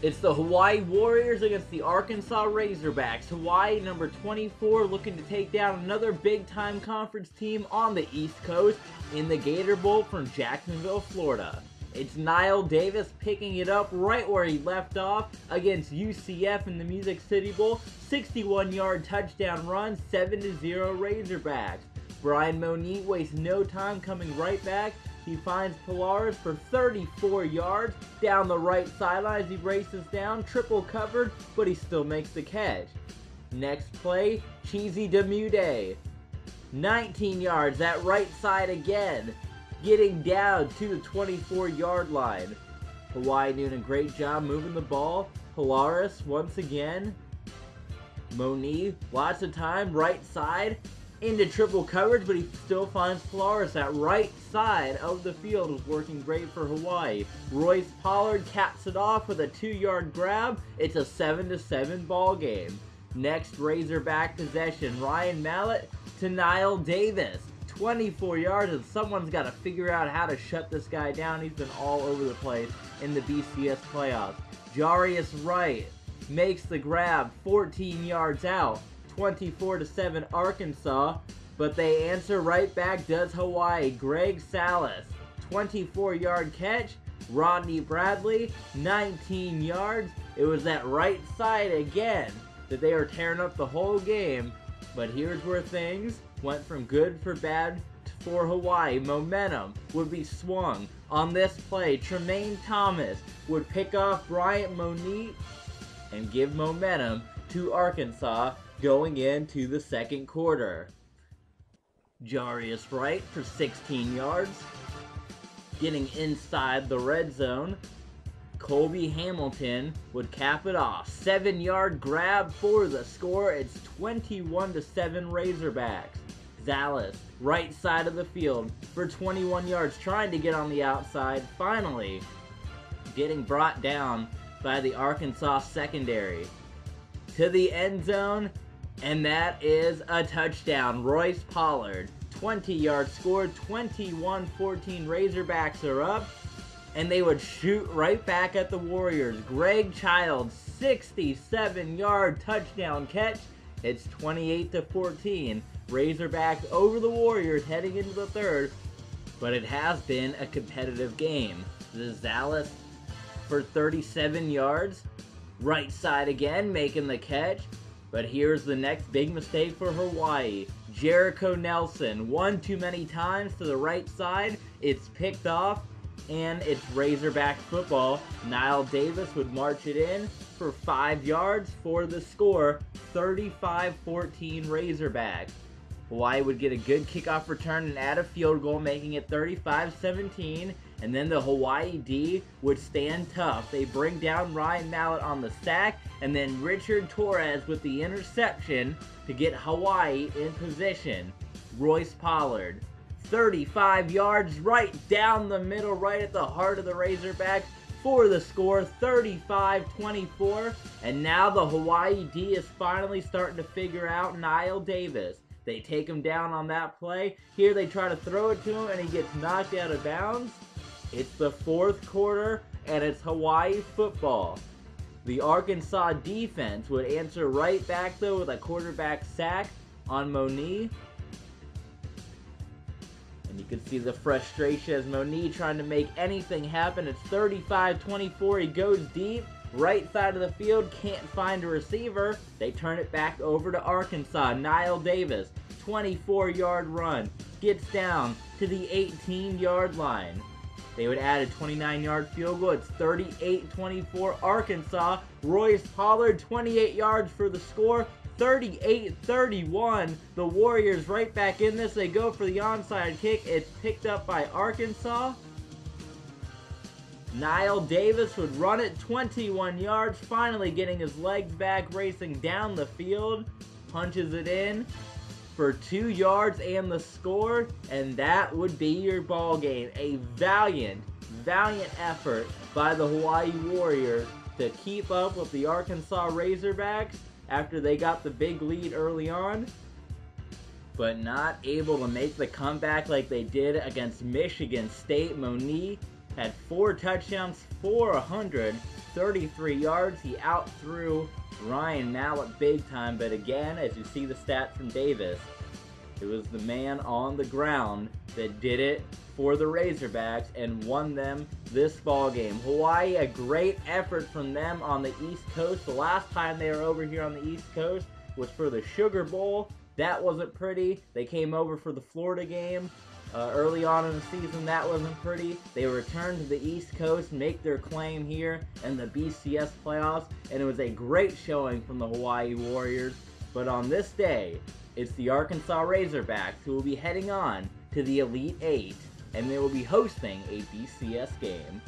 It's the Hawaii Warriors against the Arkansas Razorbacks. Hawaii, number 24, looking to take down another big-time conference team on the East Coast in the Gator Bowl from Jacksonville, Florida. It's Niall Davis picking it up right where he left off against UCF in the Music City Bowl. 61-yard touchdown run, 7-0 Razorbacks. Brian Monique wastes no time coming right back. He finds Polaris for 34 yards down the right sideline as he races down, triple covered, but he still makes the catch. Next play, Cheesy Demude. 19 yards, that right side again, getting down to the 24-yard line. Hawaii doing a great job moving the ball. Polaris once again. Monique, lots of time, right side, into triple coverage, but he still finds Polaris. That right side of the field was working great for Hawaii. Royce Pollard caps it off with a 2-yard grab. It's a 7-7 ball game. Next Razorback possession, Ryan Mallett to Niall Davis. 24 yards, and someone's got to figure out how to shut this guy down. He's been all over the place in the BCS playoffs. Jarius Wright makes the grab 14 yards out. 24-7 Arkansas, but they answer right back does Hawaii. Greg Salas, 24-yard catch. Rodney Bradley, 19 yards. It was that right side again that they were tearing up the whole game, but here's where things went from good for bad for Hawaii. Momentum would be swung on this play. Tremaine Thomas would pick off Bryant Monique and give momentum to Arkansas going into the second quarter. Jarius Wright for 16 yards. Getting inside the red zone, Colby Hamilton would cap it off. 7-yard grab for the score. It's 21-7 Razorbacks. Salas, right side of the field for 21 yards, trying to get on the outside. Finally, getting brought down by the Arkansas secondary. To the end zone, and that is a touchdown. Royce Pollard, 20-yard score, 21-14 Razorbacks are up, and they would shoot right back at the Warriors. Greg Childs, 67-yard touchdown catch. It's 28-14. Razorbacks over the Warriors heading into the third, but it has been a competitive game. Zales for 37 yards, right side again, making the catch. But here's the next big mistake for Hawaii. Jericho Nelson, one too many times to the right side. It's picked off, and it's Razorback football. Niall Davis would march it in for 5 yards for the score, 35-14 Razorbacks. Hawaii would get a good kickoff return and add a field goal, making it 35-17. And then the Hawaii D would stand tough. They bring down Ryan Mallett on the sack, and then Richard Torres with the interception to get Hawaii in position. Royce Pollard, 35 yards right down the middle, right at the heart of the Razorbacks for the score, 35-24. And now the Hawaii D is finally starting to figure out Niall Davis. They take him down on that play. Here they try to throw it to him, and he gets knocked out of bounds. It's the fourth quarter, and it's Hawaii football. The Arkansas defense would answer right back, though, with a quarterback sack on Monique. And you can see the frustration as Monique trying to make anything happen. It's 35-24. He goes deep. Right side of the field, can't find a receiver. They turn it back over to Arkansas. Niall Davis, 24-yard run. Gets down to the 18-yard line. They would add a 29-yard field goal. It's 38-24 Arkansas. Royce Pollard, 28 yards for the score. 38-31. The Warriors right back in this. They go for the onside kick. It's picked up by Arkansas. Niall Davis would run it 21 yards, finally getting his legs back, racing down the field. Punches it in for 2 yards and the score, and that would be your ball game. A valiant effort by the Hawaii Warriors to keep up with the Arkansas Razorbacks after they got the big lead early on, but not able to make the comeback like they did against Michigan State. Monique had 4 touchdowns, 433 yards. He outthrew Ryan Mallett big time, but again, as you see the stats from Davis, it was the man on the ground that did it for the Razorbacks and won them this ball game. Hawaii, a great effort from them on the East Coast. The last time they were over here on the East Coast was for the Sugar Bowl. That wasn't pretty. They came over for the Florida game early on in the season. That wasn't pretty. They returned to the East Coast, make their claim here in the BCS playoffs, and it was a great showing from the Hawaii Warriors. But on this day, it's the Arkansas Razorbacks who will be heading on to the Elite Eight, and they will be hosting a BCS game.